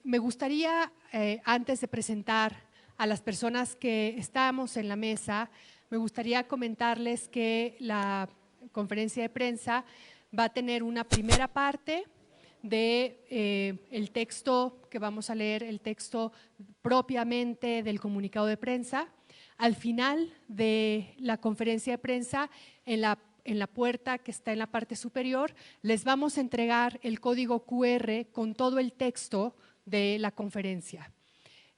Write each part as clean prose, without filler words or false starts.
Me gustaría, antes de presentar a las personas que estamos en la mesa, me gustaría comentarles que la conferencia de prensa va a tener una primera parte de el texto que vamos a leer, el texto propiamente del comunicado de prensa. Al final de la conferencia de prensa, en la puerta que está en la parte superior, les vamos a entregar el código QR con todo el texto de la conferencia.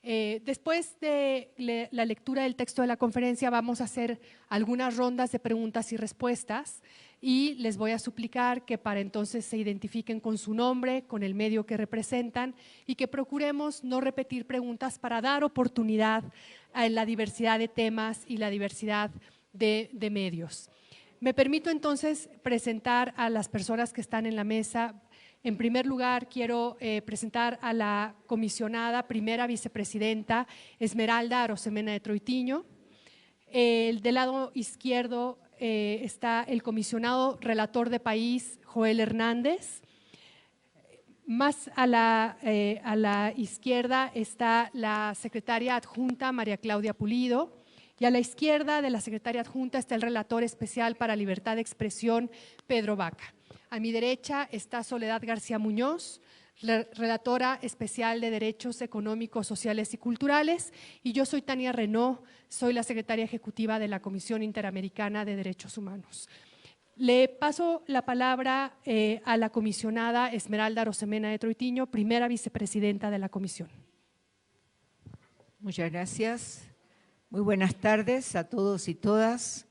Después de la lectura del texto de la conferencia vamos a hacer algunas rondas de preguntas y respuestas y les voy a suplicar que para entonces se identifiquen con su nombre, con el medio que representan y que procuremos no repetir preguntas para dar oportunidad a la diversidad de temas y la diversidad de medios. Me permito entonces presentar a las personas que están en la mesa. En primer lugar, quiero presentar a la comisionada, primera vicepresidenta, Esmeralda Arosemena de Troitiño. Del lado izquierdo está el comisionado relator de país, Joel Hernández. Más a la izquierda está la secretaria adjunta, María Claudia Pulido. Y a la izquierda de la secretaria adjunta está el relator especial para libertad de expresión, Pedro Vaca. A mi derecha está Soledad García Muñoz, relatora especial de Derechos Económicos, Sociales y Culturales, y yo soy Tania Renaud, soy la secretaria ejecutiva de la Comisión Interamericana de Derechos Humanos. Le paso la palabra a la comisionada Esmeralda Arosemena de Troitiño, primera vicepresidenta de la comisión. Muchas gracias. Muy buenas tardes a todos y todas.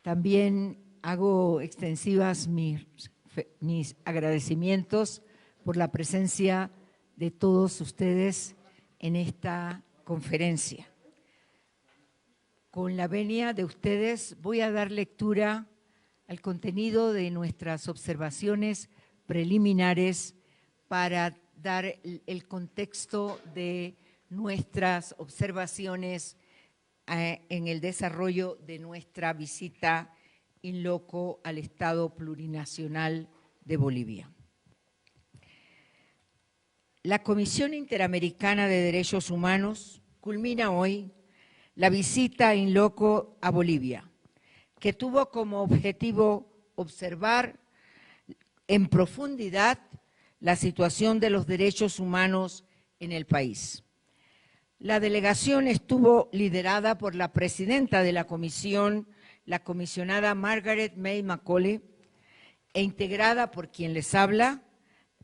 También hago extensivas mis agradecimientos por la presencia de todos ustedes en esta conferencia. Con la venia de ustedes voy a dar lectura al contenido de nuestras observaciones preliminares para dar el contexto de nuestras observaciones en el desarrollo de nuestra visita in loco al Estado plurinacional de Bolivia. La Comisión Interamericana de Derechos Humanos culmina hoy la visita in loco a Bolivia, que tuvo como objetivo observar en profundidad la situación de los derechos humanos en el país. La delegación estuvo liderada por la presidenta de la comisión, la comisionada Margaret May Macaulay, e integrada por quien les habla,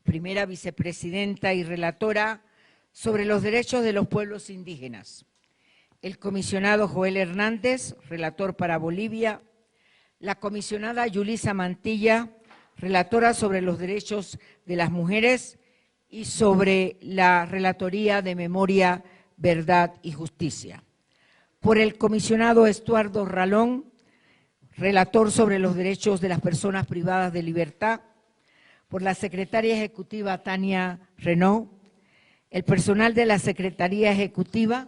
primera vicepresidenta y relatora sobre los derechos de los pueblos indígenas, el comisionado Joel Hernández, relator para Bolivia, la comisionada Yulisa Mantilla, relatora sobre los derechos de las mujeres y sobre la relatoría de memoria, verdad y justicia. Por el comisionado Estuardo Ralón, relator sobre los derechos de las personas privadas de libertad, por la secretaria ejecutiva Tania Renaud, el personal de la Secretaría Ejecutiva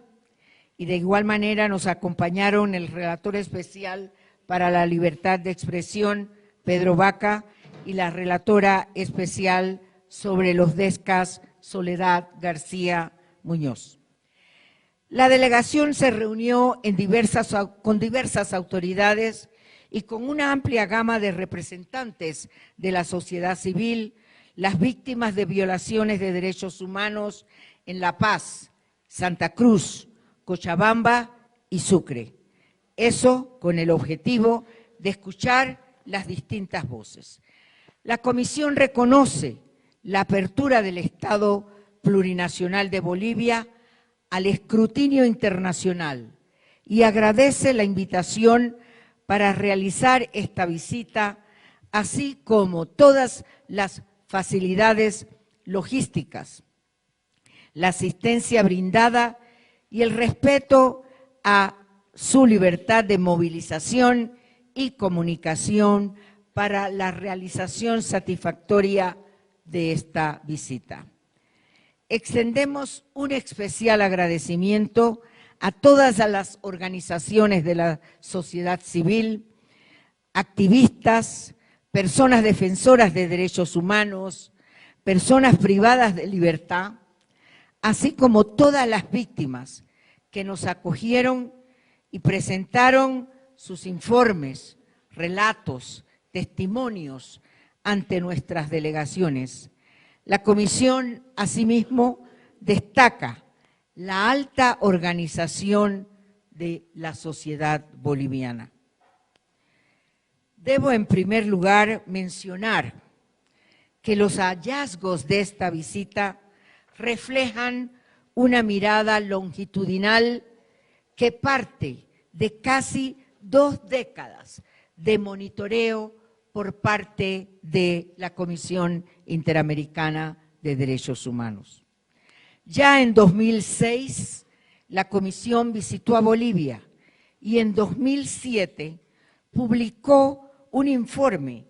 y de igual manera nos acompañaron el relator especial para la libertad de expresión, Pedro Vaca, y la relatora especial sobre los DESCAS, Soledad García Muñoz. La delegación se reunió con diversas autoridades y con una amplia gama de representantes de la sociedad civil, las víctimas de violaciones de derechos humanos en La Paz, Santa Cruz, Cochabamba y Sucre. Eso con el objetivo de escuchar las distintas voces. La comisión reconoce la apertura del Estado plurinacional de Bolivia al escrutinio internacional y agradece la invitación para realizar esta visita, así como todas las facilidades logísticas, la asistencia brindada y el respeto a su libertad de movilización y comunicación para la realización satisfactoria de esta visita. Extendemos un especial agradecimiento a todas las organizaciones de la sociedad civil, activistas, personas defensoras de derechos humanos, personas privadas de libertad, así como todas las víctimas que nos acogieron y presentaron sus informes, relatos, testimonios ante nuestras delegaciones. La comisión, asimismo, destaca la alta organización de la sociedad boliviana. Debo, en primer lugar, mencionar que los hallazgos de esta visita reflejan una mirada longitudinal que parte de casi 2 décadas de monitoreo por parte de la Comisión Interamericana de Derechos Humanos. Ya en 2006, la Comisión visitó a Bolivia y en 2007 publicó un informe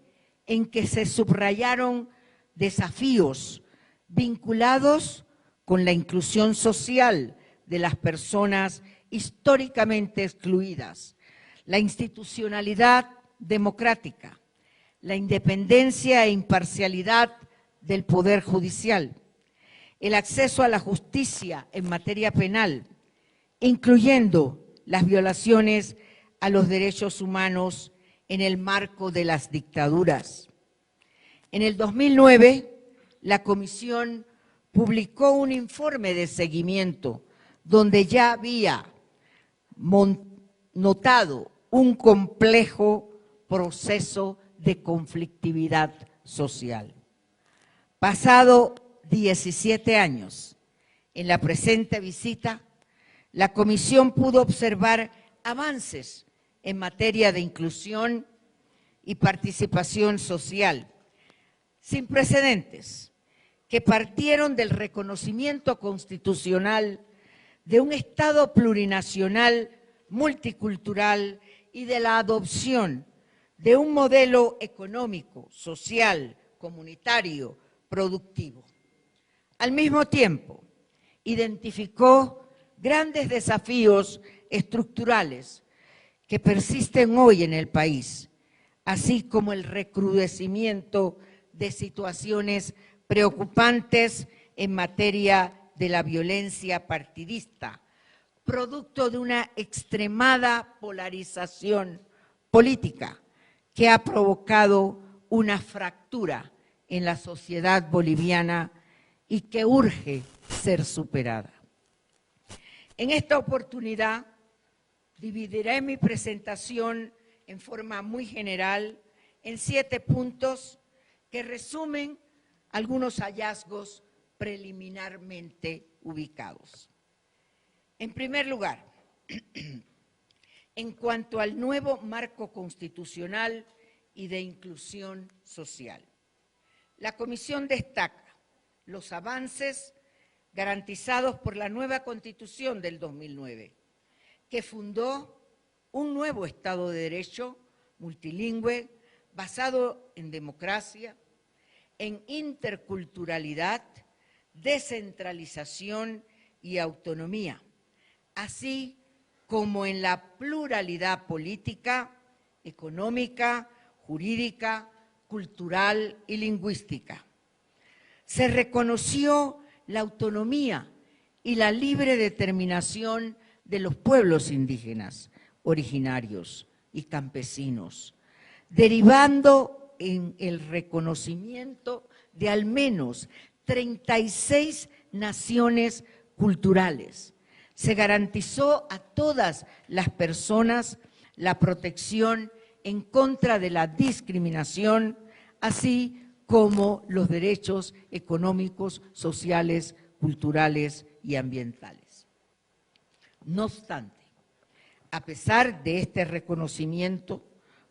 en que se subrayaron desafíos vinculados con la inclusión social de las personas históricamente excluidas, la institucionalidad democrática, la independencia e imparcialidad del Poder Judicial, el acceso a la justicia en materia penal, incluyendo las violaciones a los derechos humanos en el marco de las dictaduras. En el 2009, la Comisión publicó un informe de seguimiento donde ya había notado un complejo proceso de conflictividad social. Pasado 17 años, en la presente visita, la Comisión pudo observar avances en materia de inclusión y participación social, sin precedentes, que partieron del reconocimiento constitucional de un Estado plurinacional, multicultural y de la adopción de un modelo económico, social, comunitario, productivo. Al mismo tiempo, identificó grandes desafíos estructurales que persisten hoy en el país, así como el recrudecimiento de situaciones preocupantes en materia de la violencia partidista, producto de una extremada polarización política que ha provocado una fractura en la sociedad boliviana y que urge ser superada. En esta oportunidad, dividiré mi presentación en forma muy general en 7 puntos que resumen algunos hallazgos preliminarmente ubicados. En primer lugar, en cuanto al nuevo marco constitucional y de inclusión social, la Comisión destaca los avances garantizados por la nueva Constitución del 2009, que fundó un nuevo Estado de Derecho multilingüe basado en democracia, en interculturalidad, descentralización y autonomía, así como en la pluralidad política, económica, jurídica, cultural y lingüística. Se reconoció la autonomía y la libre determinación de los pueblos indígenas, originarios y campesinos, derivando en el reconocimiento de al menos 36 naciones culturales. Se garantizó a todas las personas la protección en contra de la discriminación, así como los derechos económicos, sociales, culturales y ambientales. No obstante, a pesar de este reconocimiento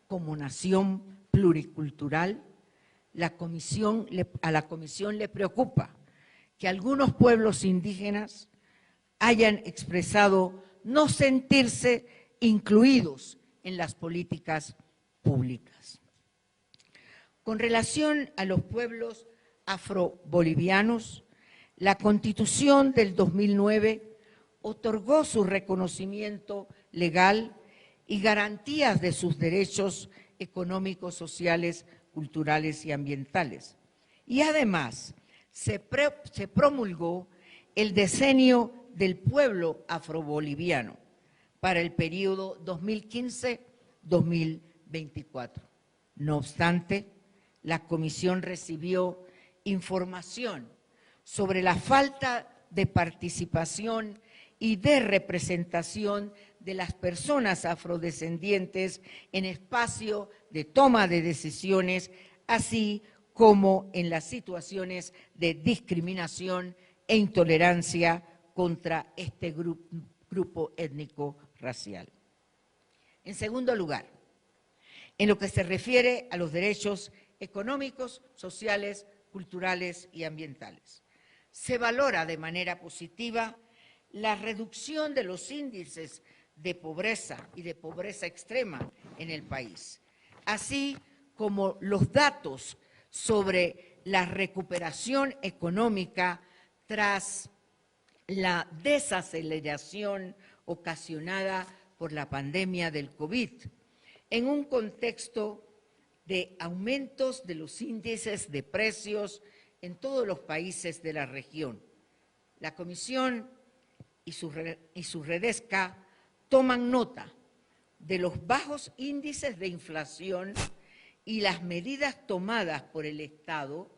como nación pluricultural, a la Comisión le preocupa que algunos pueblos indígenas hayan expresado no sentirse incluidos en las políticas públicas. Con relación a los pueblos afrobolivianos, la Constitución del 2009 otorgó su reconocimiento legal y garantías de sus derechos económicos, sociales, culturales y ambientales. Y además se promulgó el decenio del pueblo afroboliviano para el periodo 2015-2024. No obstante, la comisión recibió información sobre la falta de participación y de representación de las personas afrodescendientes en espacio de toma de decisiones, así como en las situaciones de discriminación e intolerancia contra este grupo étnico-racial. En segundo lugar, en lo que se refiere a los derechos económicos, sociales, culturales y ambientales, se valora de manera positiva la reducción de los índices de pobreza y de pobreza extrema en el país, así como los datos sobre la recuperación económica tras la desaceleración ocasionada por la pandemia del COVID, en un contexto de aumentos de los índices de precios en todos los países de la región. La Comisión y su Redesca toman nota de los bajos índices de inflación y las medidas tomadas por el Estado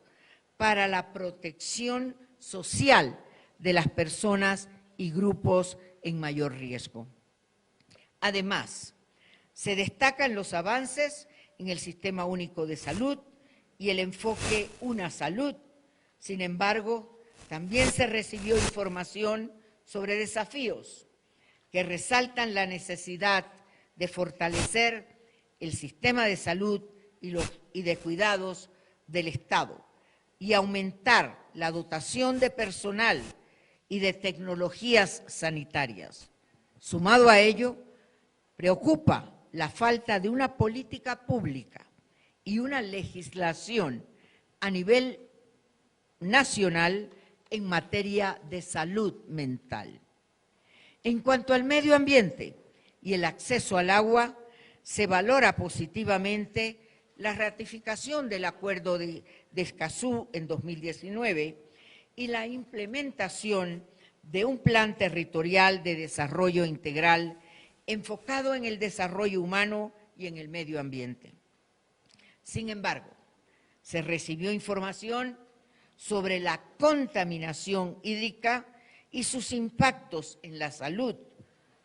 para la protección social de las personas y grupos en mayor riesgo. Además, se destacan los avances en el Sistema Único de Salud y el enfoque Una Salud. Sin embargo, también se recibió información sobre desafíos que resaltan la necesidad de fortalecer el sistema de salud y de cuidados del Estado y aumentar la dotación de personal y de tecnologías sanitarias. Sumado a ello, preocupa la falta de una política pública y una legislación a nivel nacional en materia de salud mental. En cuanto al medio ambiente y el acceso al agua, se valora positivamente la ratificación del Acuerdo de Escazú en 2019 y la implementación de un plan territorial de desarrollo integral enfocado en el desarrollo humano y en el medio ambiente. Sin embargo, se recibió información sobre la contaminación hídrica y sus impactos en la salud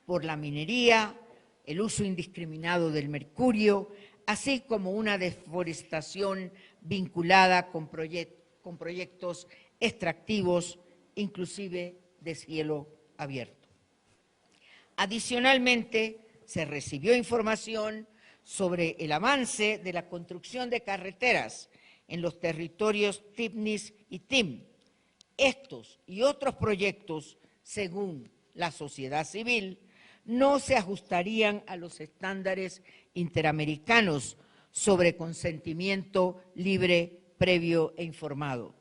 por la minería, el uso indiscriminado del mercurio, así como una deforestación vinculada con proyectos extractivos, inclusive de cielo abierto. Adicionalmente, se recibió información sobre el avance de la construcción de carreteras en los territorios TIPNIS y TIM. Estos y otros proyectos, según la sociedad civil, no se ajustarían a los estándares interamericanos sobre consentimiento libre, previo e informado.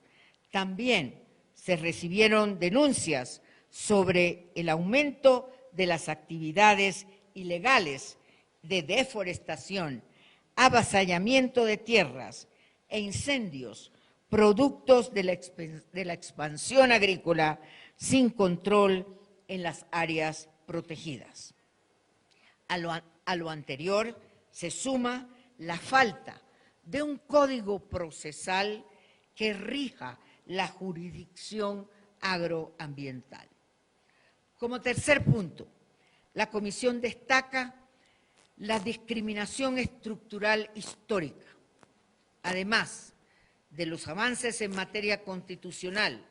También se recibieron denuncias sobre el aumento de las actividades ilegales de deforestación, avasallamiento de tierras e incendios, productos de la expansión agrícola sin control en las áreas protegidas. A lo anterior se suma la falta de un código procesal que rija la jurisdicción agroambiental. Como tercer punto, la Comisión destaca la discriminación estructural histórica. Además de los avances en materia constitucional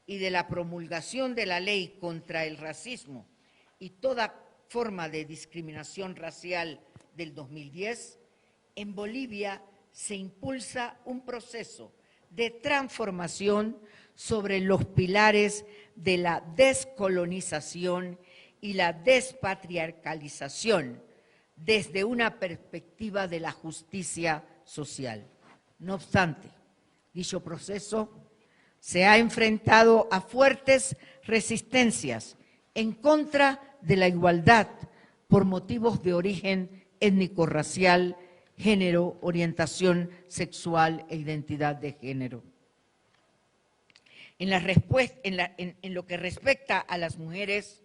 y de la promulgación de la ley contra el racismo y toda forma de discriminación racial del 2010, en Bolivia se impulsa un proceso de transformación sobre los pilares de la descolonización y la despatriarcalización desde una perspectiva de la justicia social. No obstante, dicho proceso se ha enfrentado a fuertes resistencias en contra de la igualdad por motivos de origen étnico-racial, género, orientación sexual e identidad de género. En lo que respecta a las mujeres,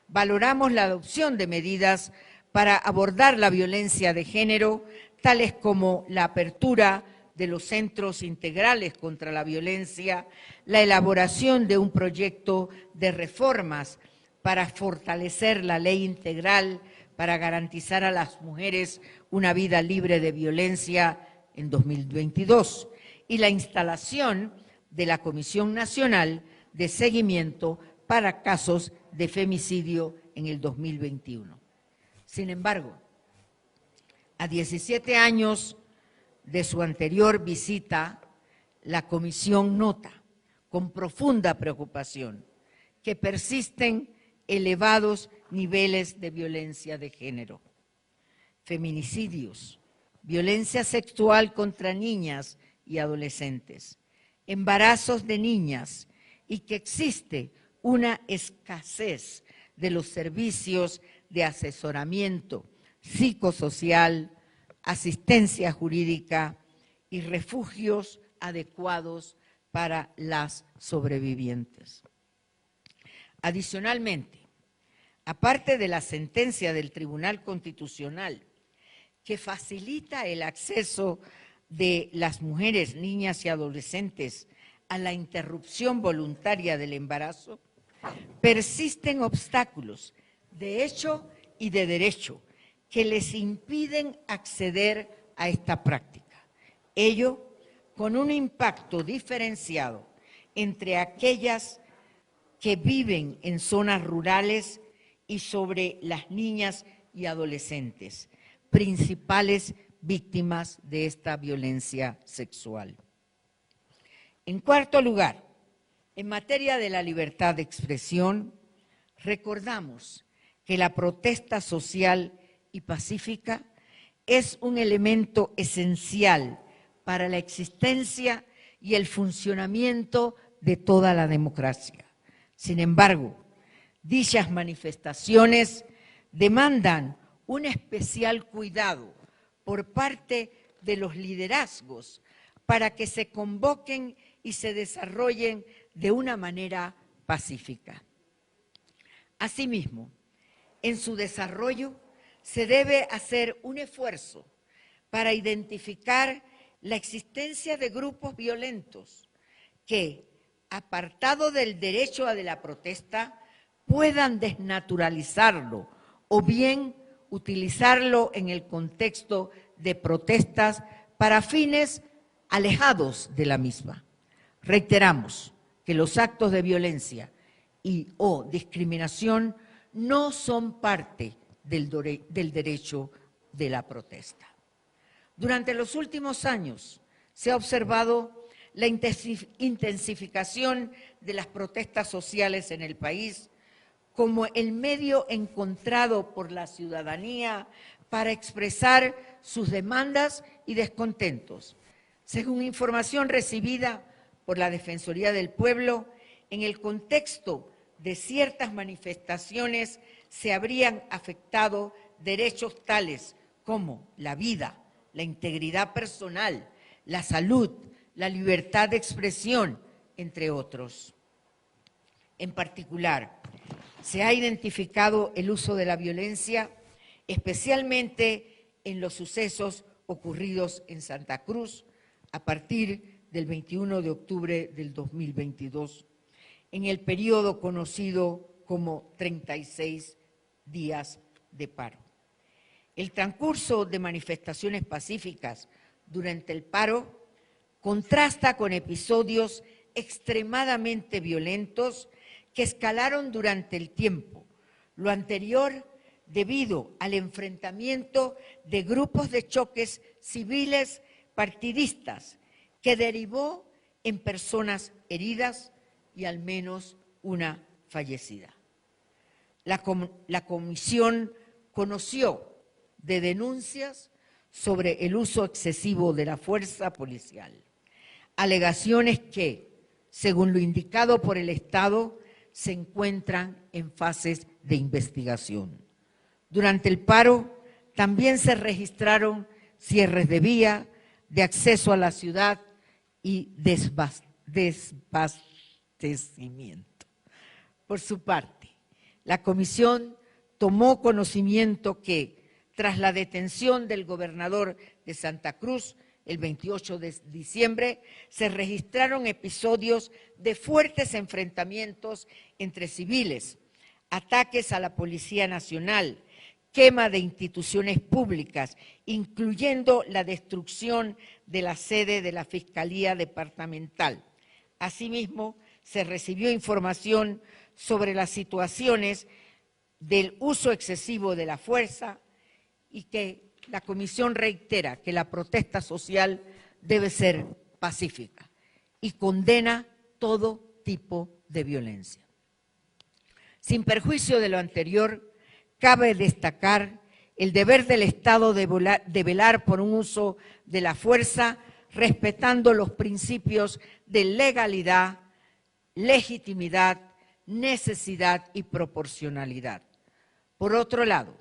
valoramos la adopción de medidas para abordar la violencia de género, tales como la apertura de los centros integrales contra la violencia, la elaboración de un proyecto de reformas para fortalecer la ley integral para garantizar a las mujeres una vida libre de violencia en 2022 y la instalación de la Comisión Nacional de Seguimiento para Casos de Femicidio en el 2021. Sin embargo, a 17 años de su anterior visita, la Comisión nota con profunda preocupación que persisten elevados niveles de violencia de género, feminicidios, violencia sexual contra niñas y adolescentes, embarazos de niñas y que existe una escasez de los servicios de asesoramiento psicosocial, asistencia jurídica y refugios adecuados para las sobrevivientes. Adicionalmente, aparte de la sentencia del Tribunal Constitucional que facilita el acceso de las mujeres, niñas y adolescentes a la interrupción voluntaria del embarazo, persisten obstáculos de hecho y de derecho que les impiden acceder a esta práctica. Ello con un impacto diferenciado entre aquellas que viven en zonas rurales y sobre las niñas y adolescentes, principales víctimas de esta violencia sexual. En cuarto lugar, en materia de la libertad de expresión, recordamos que la protesta social y pacífica es un elemento esencial para la existencia y el funcionamiento de toda la democracia. Sin embargo, dichas manifestaciones demandan un especial cuidado por parte de los liderazgos para que se convoquen y se desarrollen de una manera pacífica. Asimismo, en su desarrollo se debe hacer un esfuerzo para identificar la existencia de grupos violentos que, apartado del derecho a la protesta, puedan desnaturalizarlo o bien utilizarlo en el contexto de protestas para fines alejados de la misma. Reiteramos que los actos de violencia y o discriminación no son parte del derecho de la protesta. Durante los últimos años se ha observado la intensificación de las protestas sociales en el país como el medio encontrado por la ciudadanía para expresar sus demandas y descontentos. Según información recibida por la Defensoría del Pueblo, en el contexto de ciertas manifestaciones se habrían afectado derechos tales como la vida, la integridad personal, la salud, la libertad de expresión, entre otros. En particular, se ha identificado el uso de la violencia, especialmente en los sucesos ocurridos en Santa Cruz a partir del 21 de octubre del 2022, en el periodo conocido como 36 días de paro. El transcurso de manifestaciones pacíficas durante el paro contrasta con episodios extremadamente violentos que escalaron durante el tiempo, lo anterior debido al enfrentamiento de grupos de choques civiles partidistas que derivó en personas heridas y al menos una fallecida. La comisión conoció de denuncias sobre el uso excesivo de la fuerza policial, alegaciones que, según lo indicado por el Estado, se encuentran en fases de investigación. Durante el paro también se registraron cierres de vía, de acceso a la ciudad y abastecimiento. Por su parte, la comisión tomó conocimiento que, tras la detención del gobernador de Santa Cruz, el 28 de diciembre, se registraron episodios de fuertes enfrentamientos entre civiles, ataques a la Policía Nacional, quema de instituciones públicas, incluyendo la destrucción de la sede de la Fiscalía Departamental. Asimismo, se recibió información sobre las situaciones del uso excesivo de la fuerza y que la comisión reitera que la protesta social debe ser pacífica y condena todo tipo de violencia. Sin perjuicio de lo anterior, cabe destacar el deber del Estado de velar por un uso de la fuerza respetando los principios de legalidad, legitimidad, necesidad y proporcionalidad. Por otro lado,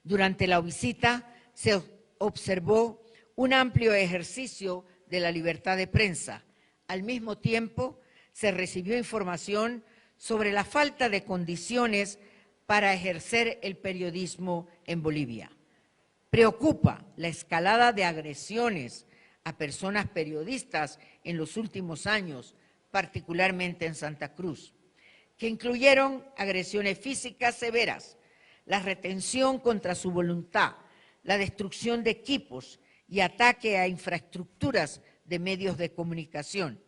durante la visita se observó un amplio ejercicio de la libertad de prensa. Al mismo tiempo, se recibió información sobre la falta de condiciones para ejercer el periodismo en Bolivia. Preocupa la escalada de agresiones a personas periodistas en los últimos años, particularmente en Santa Cruz, que incluyeron agresiones físicas severas, la retención contra su voluntad, la destrucción de equipos y ataque a infraestructuras de medios de comunicación.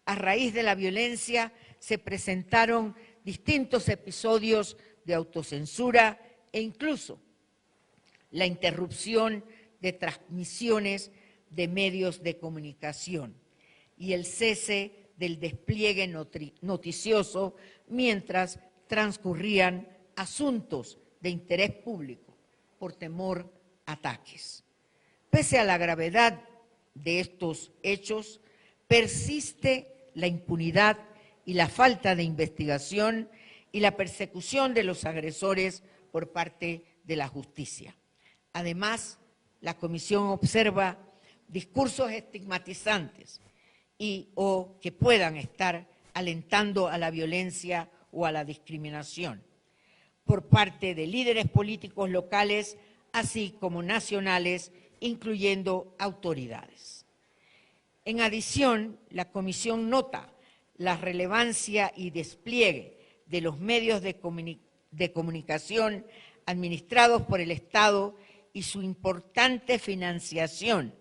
A raíz de la violencia se presentaron distintos episodios de autocensura e incluso la interrupción de transmisiones de medios de comunicación y el cese del despliegue noticioso mientras transcurrían asuntos de interés público por temor a ataques. Pese a la gravedad de estos hechos, persiste la impunidad y la falta de investigación y la persecución de los agresores por parte de la justicia. Además, la comisión observa discursos estigmatizantes o que puedan estar alentando a la violencia o a la discriminación por parte de líderes políticos locales, así como nacionales, incluyendo autoridades. En adición, la comisión nota la relevancia y despliegue de los medios de comunicación administrados por el Estado y su importante financiación,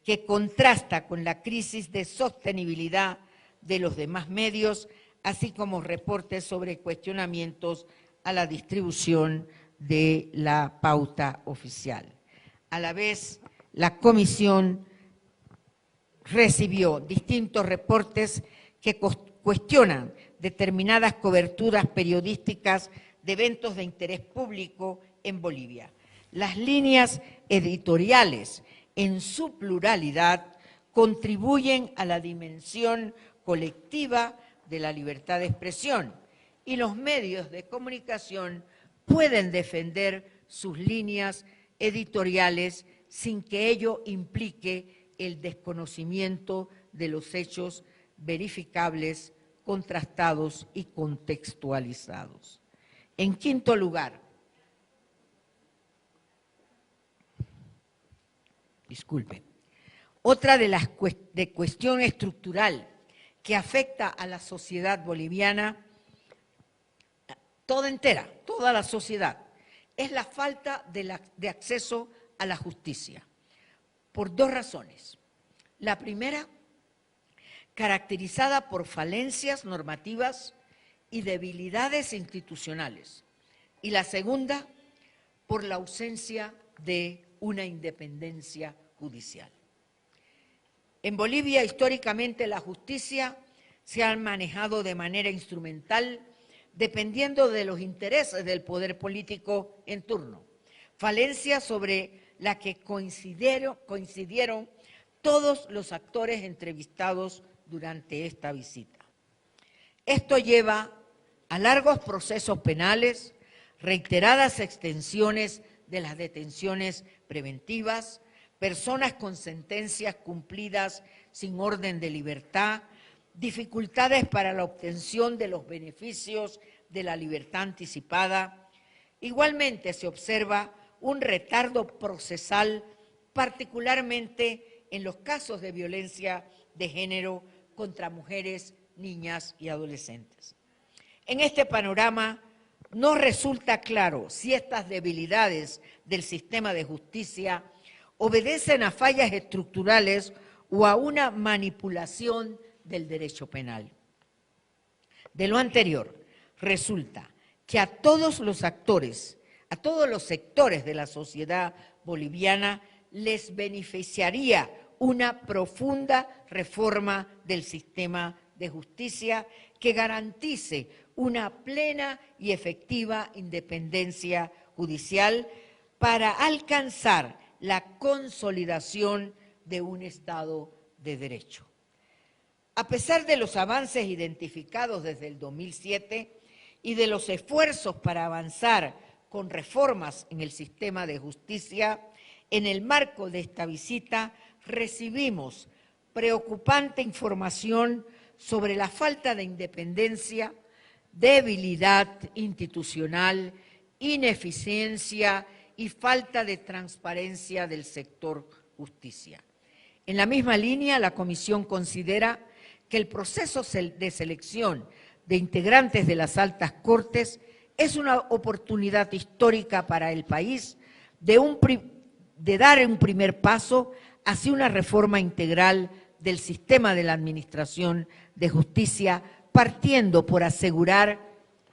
que contrasta con la crisis de sostenibilidad de los demás medios, así como reportes sobre cuestionamientos a la distribución de la pauta oficial. A la vez, la comisión recibió distintos reportes que cuestionan determinadas coberturas periodísticas de eventos de interés público en Bolivia. Las líneas editoriales, en su pluralidad, contribuyen a la dimensión colectiva de la libertad de expresión y los medios de comunicación pueden defender sus líneas editoriales sin que ello implique el desconocimiento de los hechos verificables, contrastados y contextualizados. En quinto lugar, otra de las cuestión estructural que afecta a la sociedad boliviana, toda entera, toda la sociedad, es la falta de acceso a la justicia, por dos razones. La primera, caracterizada por falencias normativas y debilidades institucionales. Y la segunda, por la ausencia de una independencia judicial. En Bolivia, históricamente, la justicia se ha manejado de manera instrumental, dependiendo de los intereses del poder político en turno. Falencia sobre la que coincidieron todos los actores entrevistados durante esta visita. Esto lleva a largos procesos penales, reiteradas extensiones de las detenciones preventivas, personas con sentencias cumplidas sin orden de libertad, dificultades para la obtención de los beneficios de la libertad anticipada. Igualmente se observa un retardo procesal, particularmente en los casos de violencia de género contra mujeres, niñas y adolescentes. En este panorama no resulta claro si estas debilidades del sistema de justicia obedecen a fallas estructurales o a una manipulación del derecho penal. De lo anterior, resulta que a todos los actores, a todos los sectores de la sociedad boliviana les beneficiaría una profunda reforma del sistema de justicia que garantice una plena y efectiva independencia judicial para alcanzar la consolidación de un Estado de Derecho. A pesar de los avances identificados desde el 2007 y de los esfuerzos para avanzar con reformas en el sistema de justicia, en el marco de esta visita recibimos preocupante información sobre la falta de independencia, debilidad institucional, ineficiencia y falta de transparencia del sector justicia. En la misma línea, la Comisión considera que el proceso de selección de integrantes de las altas cortes es una oportunidad histórica para el país de dar un primer paso hacia una reforma integral del sistema de la administración de justicia, partiendo por asegurar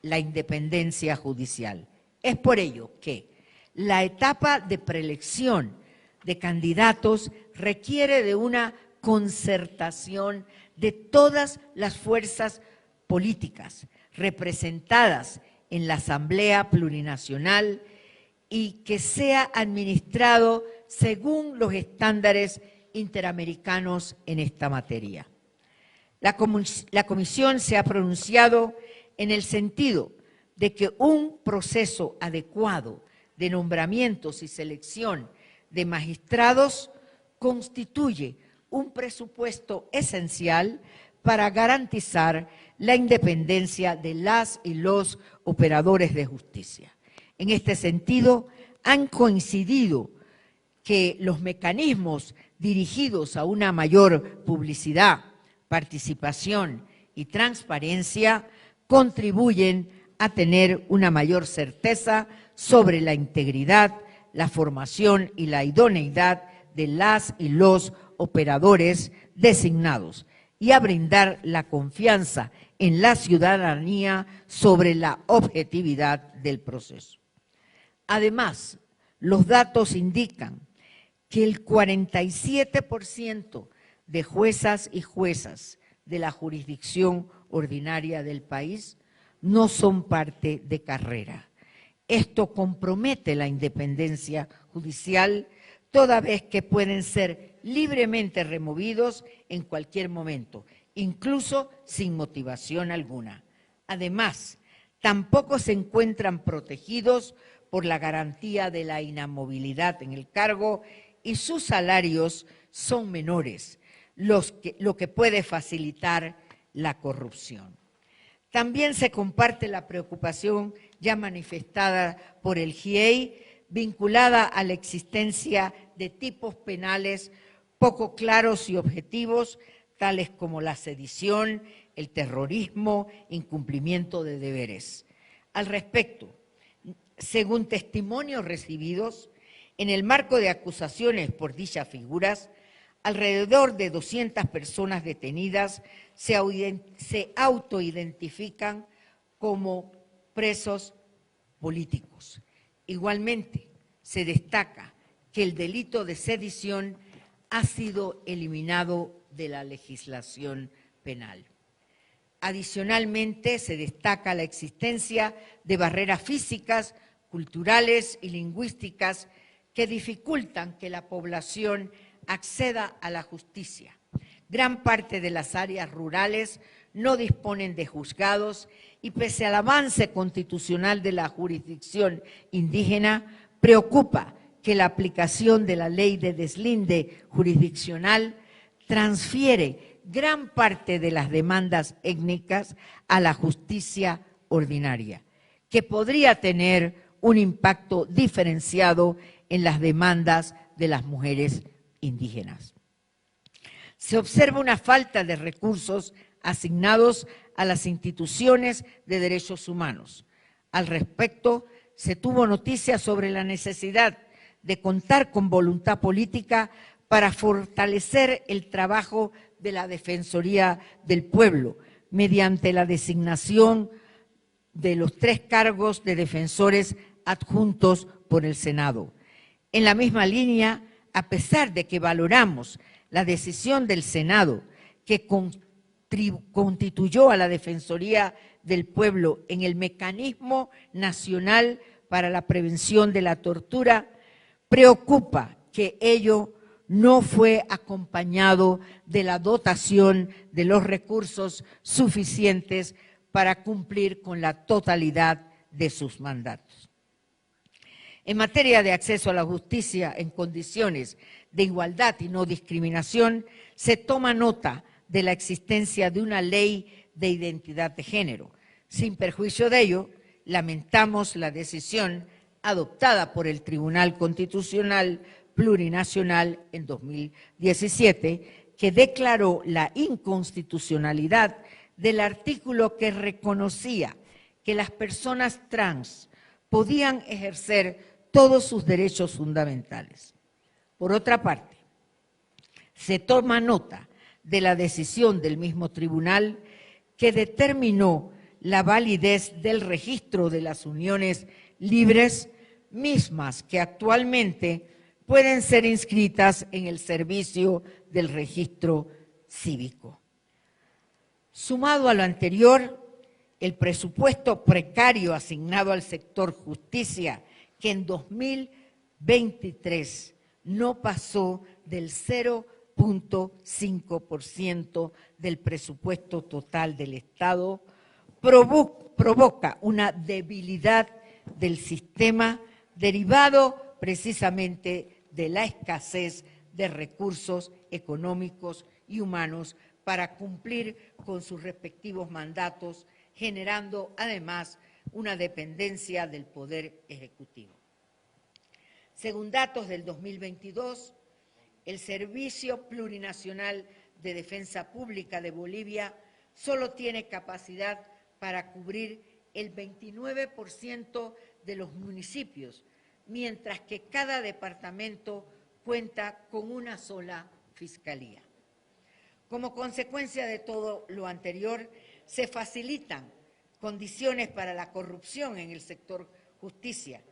la independencia judicial. Es por ello que la etapa de preelección de candidatos requiere de una concertación de todas las fuerzas políticas representadas en la Asamblea Plurinacional y que sea administrado según los estándares interamericanos en esta materia. La Comisión se ha pronunciado en el sentido de que un proceso adecuado de nombramientos y selección de magistrados constituye un presupuesto esencial para garantizar la independencia de las y los operadores de justicia. En este sentido, han coincidido que los mecanismos dirigidos a una mayor publicidad, participación y transparencia contribuyen a tener una mayor certeza sobre la integridad, la formación y la idoneidad de las y los operadores designados y a brindar la confianza en la ciudadanía sobre la objetividad del proceso. Además, los datos indican que el 47% de juezas y juezas de la jurisdicción ordinaria del país no son parte de carrera. Esto compromete la independencia judicial, toda vez que pueden ser libremente removidos en cualquier momento, incluso sin motivación alguna. Además, tampoco se encuentran protegidos por la garantía de la inamovilidad en el cargo y sus salarios son menores, lo que puede facilitar la corrupción. También se comparte la preocupación ya manifestada por el GIEI vinculada a la existencia de tipos penales poco claros y objetivos, tales como la sedición, el terrorismo, incumplimiento de deberes. Al respecto, según testimonios recibidos, en el marco de acusaciones por dichas figuras, alrededor de 200 personas detenidas se autoidentifican como presos políticos. Igualmente, se destaca que el delito de sedición ha sido eliminado de la legislación penal. Adicionalmente, se destaca la existencia de barreras físicas, culturales y lingüísticas que dificultan que la población acceda a la justicia. Gran parte de las áreas rurales no disponen de juzgados y pese al avance constitucional de la jurisdicción indígena, preocupa que la aplicación de la ley de deslinde jurisdiccional transfiere gran parte de las demandas étnicas a la justicia ordinaria, que podría tener un impacto diferenciado en las demandas de las mujeres indígenas. Se observa una falta de recursos asignados a las instituciones de derechos humanos. Al respecto, se tuvo noticia sobre la necesidad de contar con voluntad política para fortalecer el trabajo de la Defensoría del Pueblo mediante la designación de los 3 cargos de defensores adjuntos por el Senado. En la misma línea, a pesar de que valoramos la decisión del Senado que constituyó a la Defensoría del Pueblo en el Mecanismo Nacional para la Prevención de la Tortura, preocupa que ello no fue acompañado de la dotación de los recursos suficientes para cumplir con la totalidad de sus mandatos. En materia de acceso a la justicia en condiciones de igualdad y no discriminación, se toma nota de la existencia de una ley de identidad de género. Sin perjuicio de ello, lamentamos la decisión adoptada por el Tribunal Constitucional Plurinacional en 2017, que declaró la inconstitucionalidad del artículo que reconocía que las personas trans podían ejercer todos sus derechos fundamentales. Por otra parte, se toma nota de la decisión del mismo tribunal que determinó la validez del registro de las uniones libres, mismas que actualmente pueden ser inscritas en el servicio del registro cívico. Sumado a lo anterior, el presupuesto precario asignado al sector justicia, que en 2023 no pasó del 0.5% del presupuesto total del Estado, provoca una debilidad del sistema derivado precisamente de la escasez de recursos económicos y humanos para cumplir con sus respectivos mandatos, generando además una dependencia del Poder Ejecutivo. Según datos del 2022, el Servicio Plurinacional de Defensa Pública de Bolivia solo tiene capacidad para cubrir el 29% de los municipios, mientras que cada departamento cuenta con una sola fiscalía. Como consecuencia de todo lo anterior, se facilitan condiciones para la corrupción en el sector justicia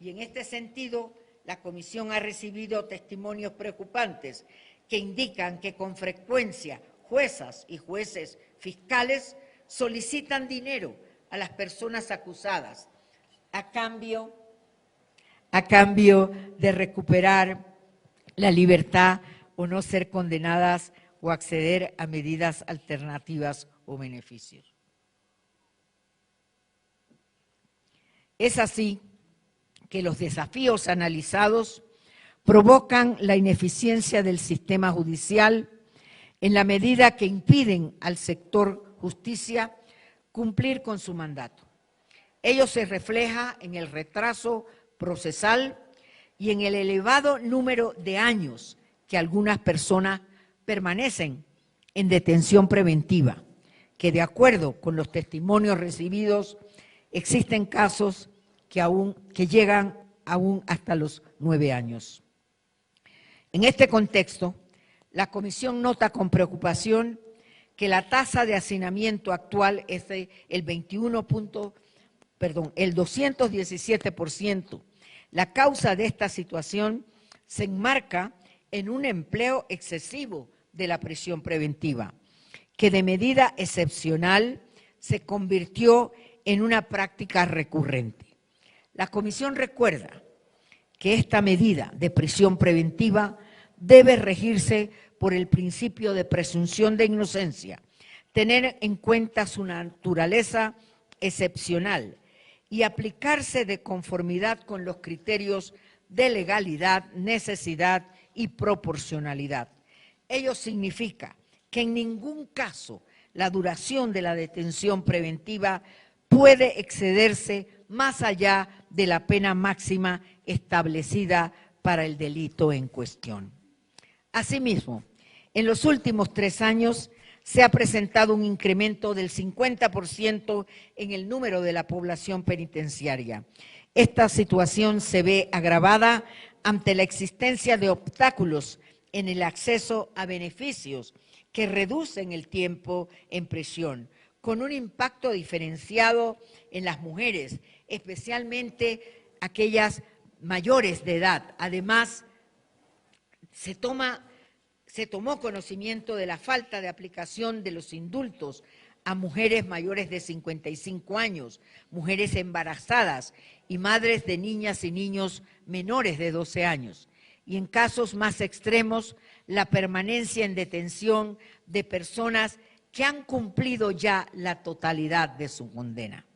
y en este sentido la Comisión ha recibido testimonios preocupantes que indican que con frecuencia juezas y jueces fiscales solicitan dinero a las personas acusadas a cambio de recuperar la libertad o no ser condenadas o acceder a medidas alternativas o beneficios. Es así que los desafíos analizados provocan la ineficiencia del sistema judicial en la medida que impiden al sector justicia cumplir con su mandato. Ello se refleja en el retraso procesal y en el elevado número de años que algunas personas permanecen en detención preventiva, que de acuerdo con los testimonios recibidos, existen casos que llegan aún hasta los 9 años. En este contexto, la Comisión nota con preocupación que la tasa de hacinamiento actual es el 217%. La causa de esta situación se enmarca en un empleo excesivo de la prisión preventiva, que de medida excepcional se convirtió en una práctica recurrente. La Comisión recuerda que esta medida de prisión preventiva debe regirse por el principio de presunción de inocencia, tener en cuenta su naturaleza excepcional y aplicarse de conformidad con los criterios de legalidad, necesidad y proporcionalidad. Ello significa que en ningún caso la duración de la detención preventiva puede excederse más allá de la pena máxima establecida para el delito en cuestión. Asimismo, en los últimos 3 años se ha presentado un incremento del 50% en el número de la población penitenciaria. Esta situación se ve agravada ante la existencia de obstáculos en el acceso a beneficios que reducen el tiempo en prisión, con un impacto diferenciado en las mujeres, especialmente aquellas mayores de edad. Además, se tomó conocimiento de la falta de aplicación de los indultos a mujeres mayores de 55 años, mujeres embarazadas y madres de niñas y niños menores de 12 años. Y en casos más extremos, la permanencia en detención de personas que han cumplido ya la totalidad de su condena.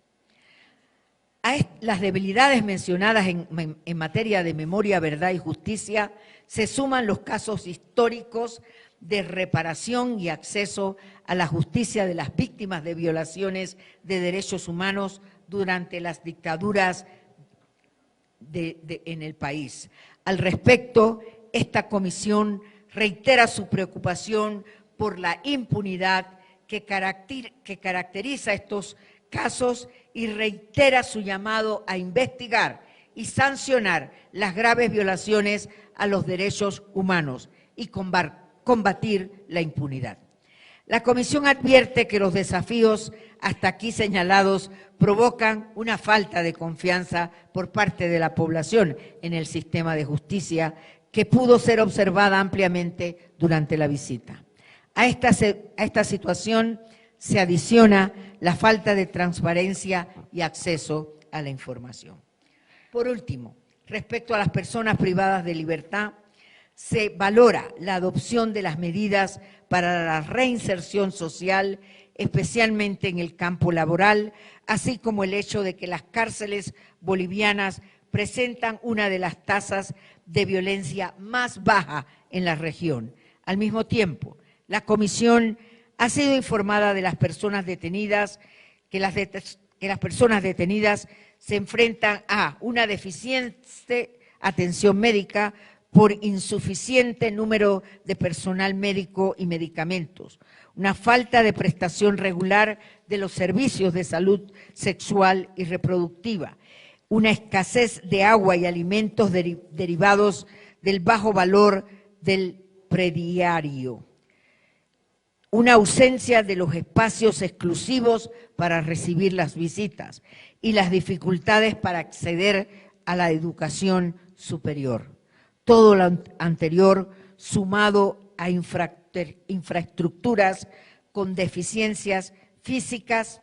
A las debilidades mencionadas en materia de memoria, verdad y justicia se suman los casos históricos de reparación y acceso a la justicia de las víctimas de violaciones de derechos humanos durante las dictaduras en el país. Al respecto, esta comisión reitera su preocupación por la impunidad que caracteriza estos casos y reitera su llamado a investigar y sancionar las graves violaciones a los derechos humanos y combatir la impunidad. La comisión advierte que los desafíos hasta aquí señalados provocan una falta de confianza por parte de la población en el sistema de justicia que pudo ser observada ampliamente durante la visita. A esta situación se adiciona la falta de transparencia y acceso a la información. Por último, respecto a las personas privadas de libertad, se valora la adopción de las medidas para la reinserción social, especialmente en el campo laboral, así como el hecho de que las cárceles bolivianas presentan una de las tasas de violencia más baja en la región. Al mismo tiempo, la comisión ha sido informada de las personas detenidas, que las personas detenidas se enfrentan a una deficiente atención médica por insuficiente número de personal médico y medicamentos, una falta de prestación regular de los servicios de salud sexual y reproductiva, una escasez de agua y alimentos derivados del bajo valor del prediario, una ausencia de los espacios exclusivos para recibir las visitas y las dificultades para acceder a la educación superior. Todo lo anterior sumado a infraestructuras con deficiencias físicas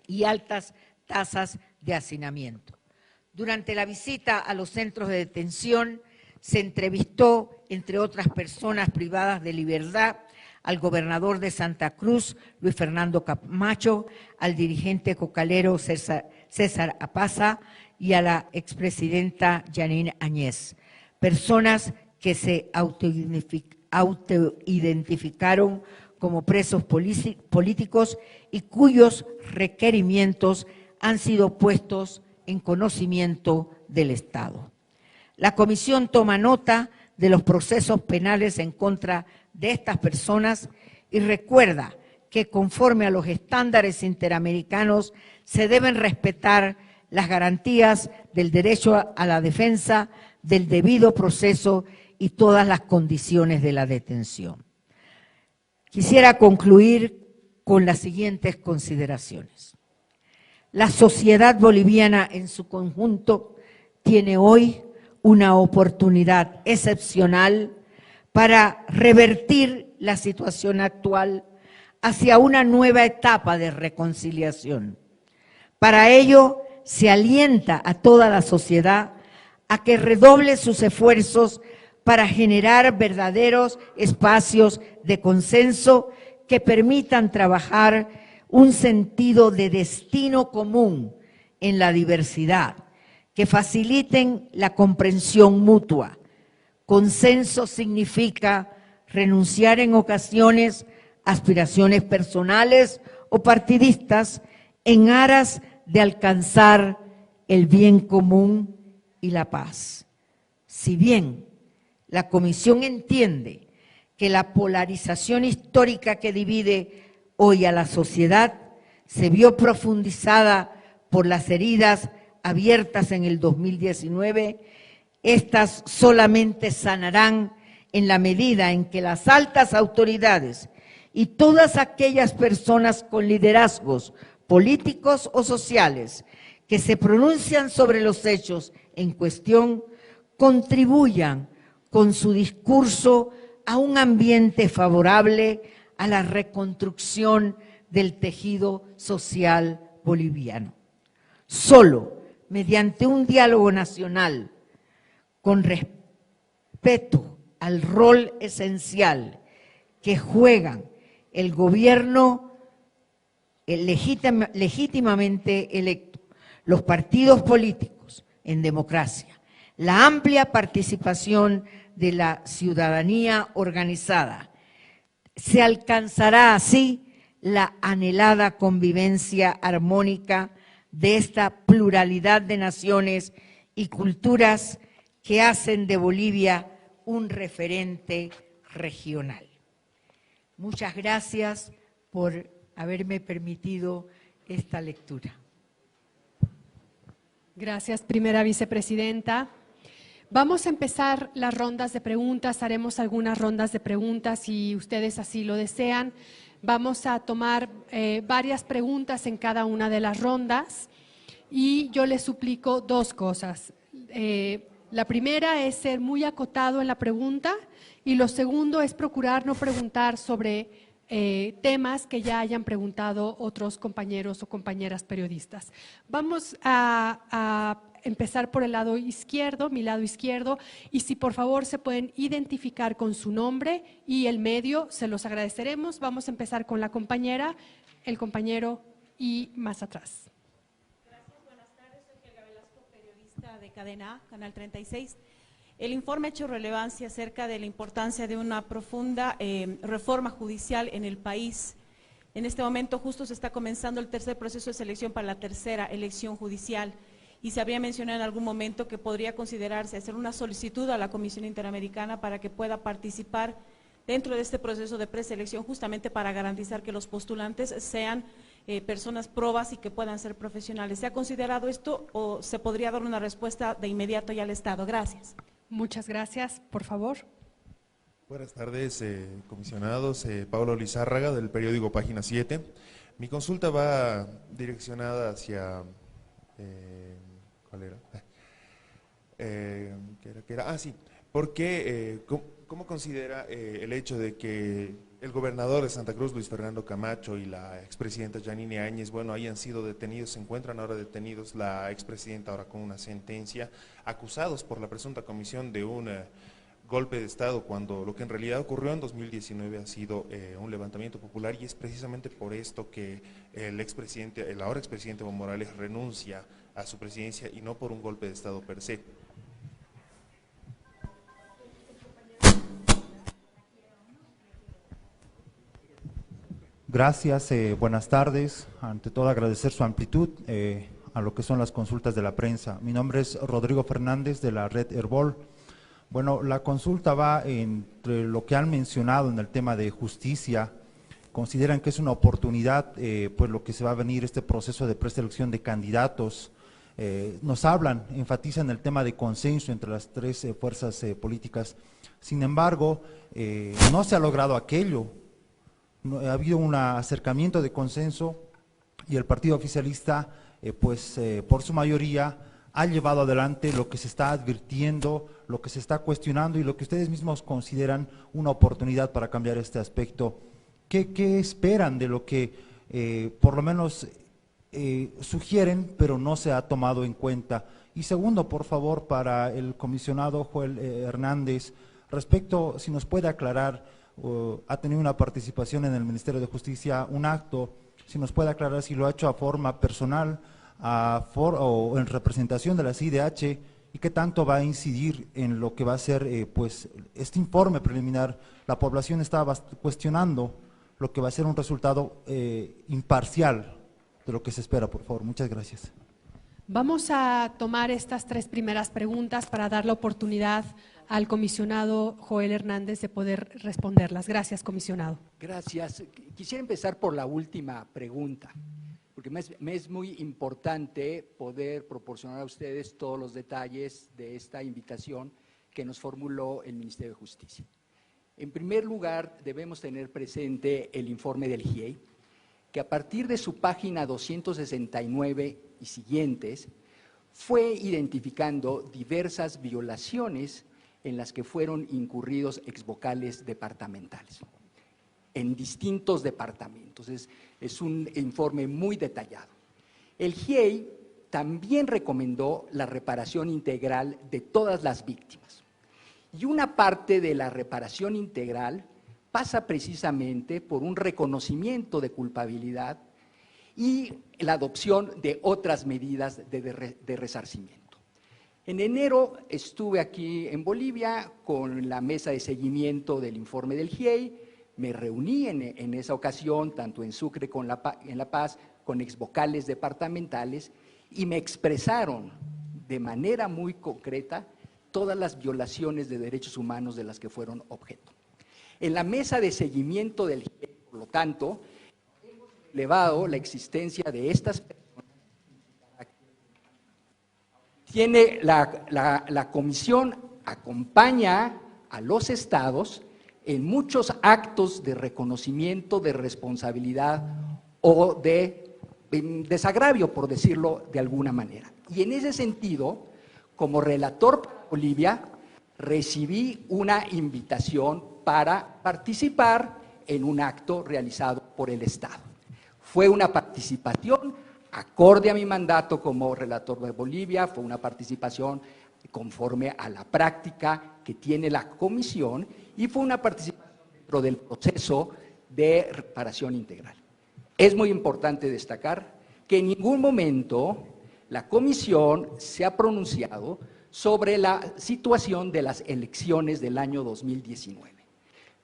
y altas tasas de hacinamiento. Durante la visita a los centros de detención se entrevistó, entre otras personas privadas de libertad, al gobernador de Santa Cruz, Luis Fernando Camacho, al dirigente cocalero César Apaza y a la expresidenta Yanine Áñez, personas que se autoidentificaron como presos políticos y cuyos requerimientos han sido puestos en conocimiento del Estado. La comisión toma nota de los procesos penales en contra de estas personas y recuerda que conforme a los estándares interamericanos se deben respetar las garantías del derecho a la defensa, del debido proceso y todas las condiciones de la detención. Quisiera concluir con las siguientes consideraciones. La sociedad boliviana en su conjunto tiene hoy una oportunidad excepcional para revertir la situación actual hacia una nueva etapa de reconciliación. Para ello, se alienta a toda la sociedad a que redoble sus esfuerzos para generar verdaderos espacios de consenso que permitan trabajar un sentido de destino común en la diversidad, que faciliten la comprensión mutua. Consenso significa renunciar en ocasiones aspiraciones personales o partidistas en aras de alcanzar el bien común y la paz. Si bien la Comisión entiende que la polarización histórica que divide hoy a la sociedad se vio profundizada por las heridas abiertas en el 2019, estas solamente sanarán en la medida en que las altas autoridades y todas aquellas personas con liderazgos políticos o sociales que se pronuncian sobre los hechos en cuestión contribuyan con su discurso a un ambiente favorable a la reconstrucción del tejido social boliviano. Solo mediante un diálogo nacional con respeto al rol esencial que juegan el gobierno legítimamente electo, los partidos políticos en democracia, la amplia participación de la ciudadanía organizada, se alcanzará así la anhelada convivencia armónica de esta pluralidad de naciones y culturas que hacen de Bolivia un referente regional. Muchas gracias por haberme permitido esta lectura. Gracias, primera vicepresidenta. Vamos a empezar las rondas de preguntas, haremos algunas rondas de preguntas si ustedes así lo desean. Vamos a tomar varias preguntas en cada una de las rondas y yo les suplico dos cosas. La primera es ser muy acotado en la pregunta y lo segundo es procurar no preguntar sobre temas que ya hayan preguntado otros compañeros o compañeras periodistas. Vamos a empezar por el lado izquierdo, mi lado izquierdo, y si por favor se pueden identificar con su nombre y el medio, se los agradeceremos. Vamos a empezar con la compañera, el compañero y más atrás. Gracias, buenas tardes, soy Helga Velasco, periodista de Cadena A, Canal 36. El informe ha hecho relevancia acerca de la importancia de una profunda reforma judicial en el país. En este momento justo se está comenzando el tercer proceso de selección para la tercera elección judicial y se habría mencionado en algún momento que podría considerarse hacer una solicitud a la Comisión Interamericana para que pueda participar dentro de este proceso de preselección justamente para garantizar que los postulantes sean personas probas y que puedan ser profesionales. ¿Se ha considerado esto o se podría dar una respuesta de inmediato ya al Estado? Gracias. Muchas gracias, por favor. Buenas tardes, comisionados. Pablo Lizárraga, del periódico Página 7. Mi consulta va direccionada hacia… ¿cuál era? ¿Qué era? Ah, sí. ¿Por qué, cómo considera el hecho de que el gobernador de Santa Cruz, Luis Fernando Camacho, y la expresidenta Yanine Áñez, bueno, hayan sido detenidos, se encuentran ahora detenidos, la expresidenta ahora con una sentencia, acusados por la presunta comisión de un golpe de Estado, cuando lo que en realidad ocurrió en 2019 ha sido un levantamiento popular, y es precisamente por esto que el ahora expresidente Evo Morales renuncia a su presidencia y no por un golpe de Estado per se? Gracias, buenas tardes. Ante todo agradecer su amplitud a lo que son las consultas de la prensa. Mi nombre es Rodrigo Fernández de la red Herbol. Bueno, la consulta va entre lo que han mencionado en el tema de justicia. Consideran que es una oportunidad, pues lo que se va a venir este proceso de preselección de candidatos. Nos hablan, enfatizan el tema de consenso entre las tres fuerzas políticas. Sin embargo, no se ha logrado aquello. No, ha habido un acercamiento de consenso y el partido oficialista, por su mayoría, ha llevado adelante lo que se está advirtiendo, lo que se está cuestionando y lo que ustedes mismos consideran una oportunidad para cambiar este aspecto. ¿Qué esperan de lo que por lo menos sugieren, pero no se ha tomado en cuenta? Y segundo, por favor, para el comisionado Joel Hernández, respecto, si nos puede aclarar, ha tenido una participación en el Ministerio de Justicia, un acto, si nos puede aclarar si lo ha hecho a forma personal o en representación de la CIDH, y qué tanto va a incidir en lo que va a ser este informe preliminar. La población estaba cuestionando lo que va a ser un resultado imparcial de lo que se espera, por favor. Muchas gracias. Vamos a tomar estas 3 primeras preguntas para dar la oportunidad al comisionado Joel Hernández de poder responderlas. Gracias, comisionado. Gracias. Quisiera empezar por la última pregunta, porque me es muy importante poder proporcionar a ustedes todos los detalles de esta invitación que nos formuló el Ministerio de Justicia. En primer lugar, debemos tener presente el informe del GIEI, que a partir de su página 269 y siguientes, fue identificando diversas violaciones en las que fueron incurridos exvocales departamentales, en distintos departamentos. Es un informe muy detallado. El GIEI también recomendó la reparación integral de todas las víctimas. Y una parte de la reparación integral pasa precisamente por un reconocimiento de culpabilidad y la adopción de otras medidas de resarcimiento. En enero estuve aquí en Bolivia con la mesa de seguimiento del informe del GIEI, me reuní en esa ocasión, tanto en Sucre como en La Paz, con exvocales departamentales y me expresaron de manera muy concreta todas las violaciones de derechos humanos de las que fueron objeto. En la mesa de seguimiento del GIEI, por lo tanto, hemos elevado la existencia de estas personas. La comisión acompaña a los estados en muchos actos de reconocimiento de responsabilidad o de desagravio, por decirlo de alguna manera. Y en ese sentido, como relator para Bolivia, recibí una invitación para participar en un acto realizado por el Estado. Fue una participación acorde a mi mandato como relator de Bolivia, fue una participación conforme a la práctica que tiene la comisión y fue una participación dentro del proceso de reparación integral. Es muy importante destacar que en ningún momento la comisión se ha pronunciado sobre la situación de las elecciones del año 2019.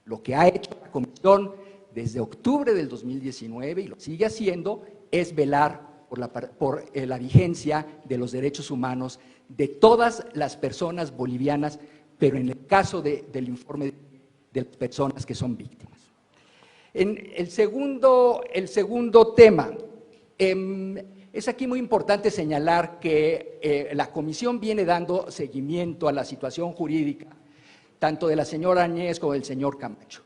Lo que ha hecho la comisión desde octubre del 2019 y lo sigue haciendo es velar por la vigencia de los derechos humanos de todas las personas bolivianas, pero en el caso del informe de las personas que son víctimas. El segundo tema, es aquí muy importante señalar que la comisión viene dando seguimiento a la situación jurídica, tanto de la señora Áñez como del señor Camacho.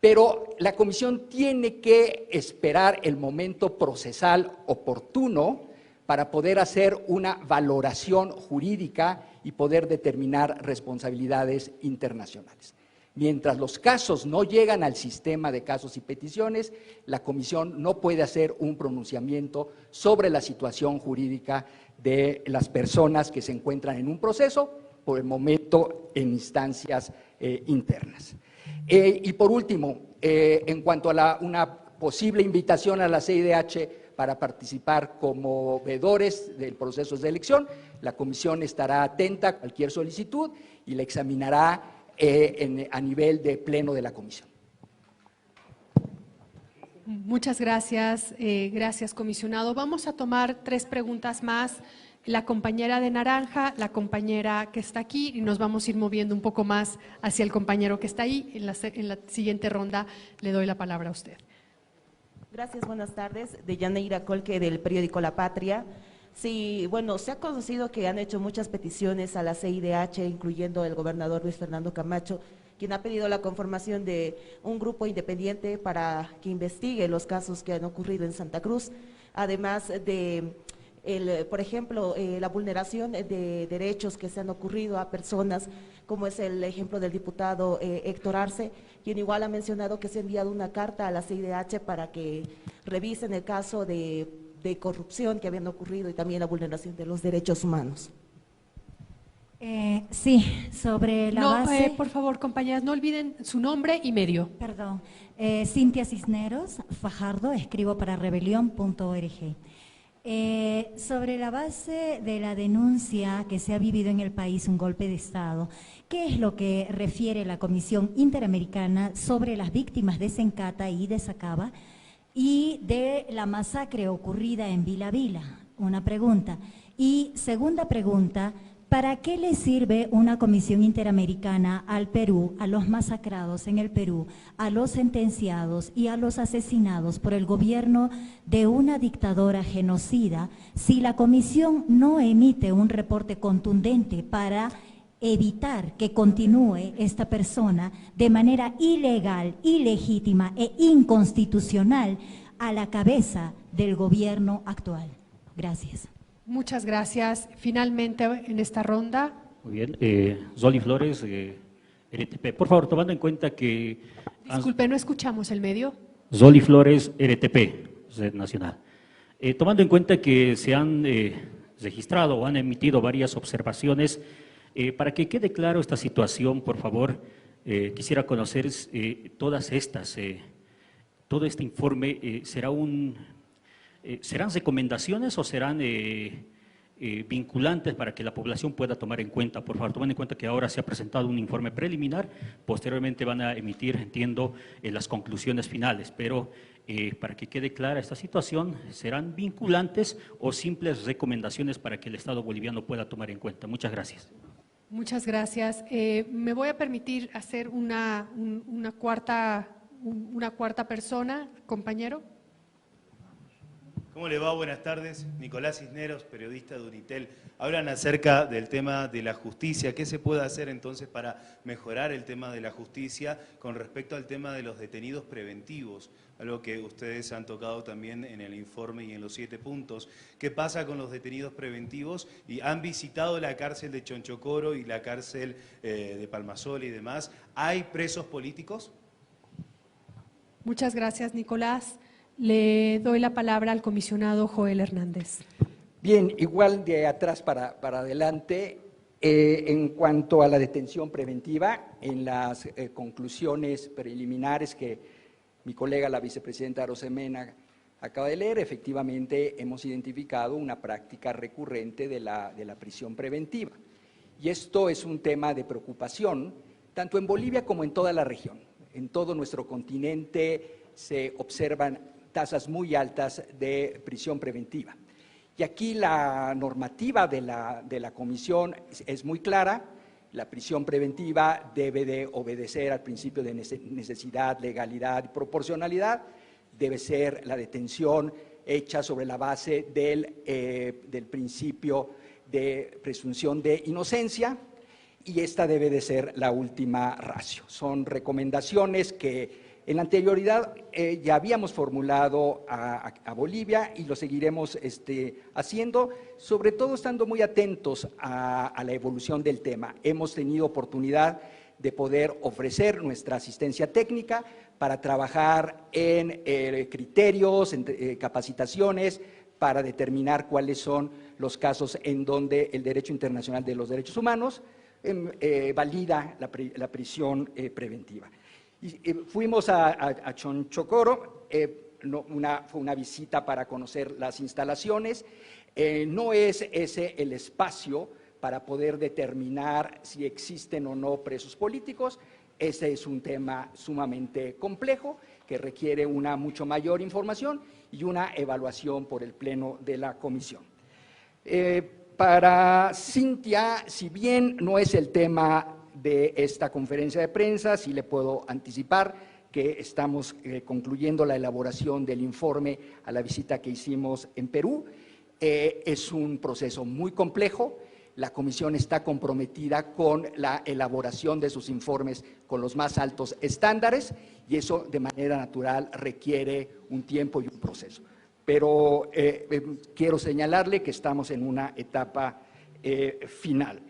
Pero la comisión tiene que esperar el momento procesal oportuno para poder hacer una valoración jurídica y poder determinar responsabilidades internacionales. Mientras los casos no llegan al sistema de casos y peticiones, la comisión no puede hacer un pronunciamiento sobre la situación jurídica de las personas que se encuentran en un proceso, por el momento en instancias internas. Y por último, en cuanto a una posible invitación a la CIDH para participar como veedores del proceso de elección, la comisión estará atenta a cualquier solicitud y la examinará a nivel de pleno de la comisión. Muchas gracias, gracias, comisionado. Vamos a tomar 3 preguntas más. La compañera de naranja, la compañera que está aquí, y nos vamos a ir moviendo un poco más hacia el compañero que está ahí. En la siguiente ronda le doy la palabra a usted. Gracias, buenas tardes. De Yaneira Colque, del periódico La Patria. Sí, bueno, se ha conocido que han hecho muchas peticiones a la CIDH, incluyendo el gobernador Luis Fernando Camacho, quien ha pedido la conformación de un grupo independiente para que investigue los casos que han ocurrido en Santa Cruz, además de, por ejemplo, la vulneración de derechos que se han ocurrido a personas, como es el ejemplo del diputado Héctor Arce, quien igual ha mencionado que se ha enviado una carta a la CIDH para que revisen el caso de corrupción que habían ocurrido y también la vulneración de los derechos humanos. Sí, sobre la base… por favor, compañeras, no olviden su nombre y medio. Perdón, Cintia Cisneros Fajardo, escribo para rebelión.org. Sobre la base de la denuncia que se ha vivido en el país, un golpe de Estado, ¿qué es lo que refiere la Comisión Interamericana sobre las víctimas de Sencata y de Sacaba y de la masacre ocurrida en Vila Vila? Una pregunta. Y segunda pregunta, ¿para qué le sirve una comisión interamericana al Perú, a los masacrados en el Perú, a los sentenciados y a los asesinados por el gobierno de una dictadora genocida, si la comisión no emite un reporte contundente para evitar que continúe esta persona de manera ilegal, ilegítima e inconstitucional a la cabeza del gobierno actual? Gracias. Muchas gracias. Finalmente, en esta ronda. Muy bien. Zoli Flores, RTP. Por favor, tomando en cuenta que… Disculpe, no escuchamos el medio. Zoli Flores, RTP, Red Nacional. Tomando en cuenta que se han registrado o han emitido varias observaciones, para que quede claro esta situación, por favor, quisiera conocer todas estas, todo este informe, ¿serán recomendaciones o serán vinculantes para que la población pueda tomar en cuenta? Por favor, tomen en cuenta que ahora se ha presentado un informe preliminar, posteriormente van a emitir, entiendo, las conclusiones finales, pero para que quede clara esta situación, ¿serán vinculantes o simples recomendaciones para que el Estado boliviano pueda tomar en cuenta? Muchas gracias. Muchas gracias. Me voy a permitir hacer una cuarta persona, compañero. ¿Cómo le va? Buenas tardes. Nicolás Cisneros, periodista de Unitel. Hablan acerca del tema de la justicia. ¿Qué se puede hacer entonces para mejorar el tema de la justicia con respecto al tema de los detenidos preventivos? Algo que ustedes han tocado también en el informe y en los 7 puntos. ¿Qué pasa con los detenidos preventivos? Y han visitado la cárcel de Chonchocoro y la cárcel de Palmasol y demás. ¿Hay presos políticos? Muchas gracias, Nicolás. Le doy la palabra al comisionado Joel Hernández. Bien, igual de atrás para adelante, en cuanto a la detención preventiva, en las conclusiones preliminares que mi colega, la vicepresidenta Arosemena, acaba de leer, efectivamente hemos identificado una práctica recurrente de la prisión preventiva. Y esto es un tema de preocupación, tanto en Bolivia como en toda la región. En todo nuestro continente se observan tasas muy altas de prisión preventiva. Y aquí la normativa de la Comisión es muy clara. La prisión preventiva debe de obedecer al principio de necesidad, legalidad y proporcionalidad. Debe ser la detención hecha sobre la base del principio de presunción de inocencia, y esta debe de ser la última ratio. Son recomendaciones que en la anterioridad ya habíamos formulado a Bolivia y lo seguiremos haciendo, sobre todo estando muy atentos a la evolución del tema. Hemos tenido oportunidad de poder ofrecer nuestra asistencia técnica para trabajar en criterios, en capacitaciones, para determinar cuáles son los casos en donde el derecho internacional de los derechos humanos valida la prisión preventiva. Fuimos a Chonchocoro, fue una visita para conocer las instalaciones. No es ese el espacio para poder determinar si existen o no presos políticos. Ese es un tema sumamente complejo que requiere una mucho mayor información y una evaluación por el Pleno de la Comisión. Para Cintia, si bien no es el tema de esta conferencia de prensa, sí le puedo anticipar que estamos concluyendo la elaboración del informe a la visita que hicimos en Perú. Es un proceso muy complejo. La Comisión está comprometida con la elaboración de sus informes con los más altos estándares, y eso de manera natural requiere un tiempo y un proceso. Pero quiero señalarle que estamos en una etapa final.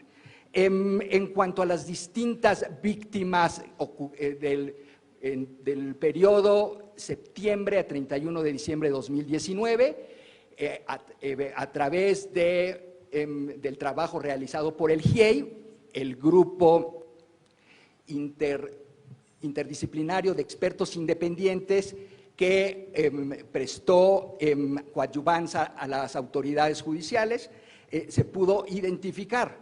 En cuanto a las distintas víctimas del periodo septiembre a 31 de diciembre de 2019, a través del trabajo realizado por el GIEI, el grupo interdisciplinario de expertos independientes que prestó coadyuvanza a las autoridades judiciales, se pudo identificar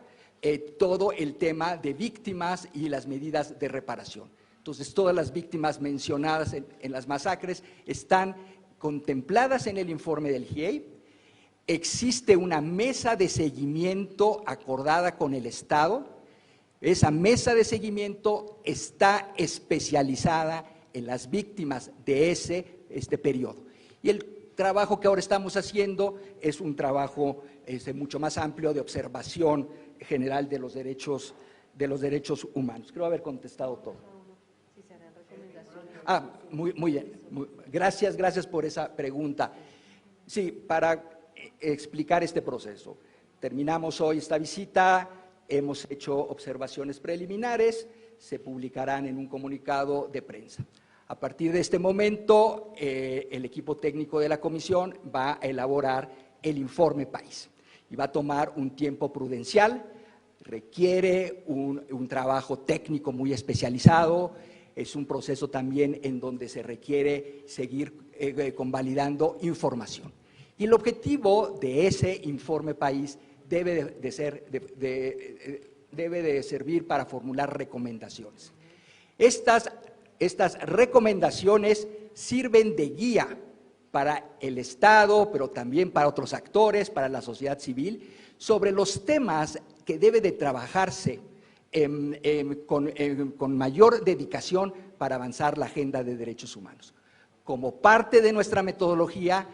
todo el tema de víctimas y las medidas de reparación. Entonces, todas las víctimas mencionadas en las masacres están contempladas en el informe del GIEI. Existe una mesa de seguimiento acordada con el Estado. Esa mesa de seguimiento está especializada en las víctimas de este periodo. Y el trabajo que ahora estamos haciendo es un trabajo mucho más amplio de observación general de los derechos humanos. Creo haber contestado todo. Muy bien. Gracias por esa pregunta. Sí, para explicar este proceso. Terminamos hoy esta visita, hemos hecho observaciones preliminares, se publicarán en un comunicado de prensa. A partir de este momento, el equipo técnico de la comisión va a elaborar el informe país y va a tomar un tiempo prudencial, requiere un trabajo técnico muy especializado, es un proceso también en donde se requiere seguir convalidando información. Y el objetivo de ese informe país debe de servir para formular recomendaciones. Estas recomendaciones sirven de guía para el Estado, pero también para otros actores, para la sociedad civil, sobre los temas que debe de trabajarse con mayor dedicación para avanzar la agenda de derechos humanos. Como parte de nuestra metodología,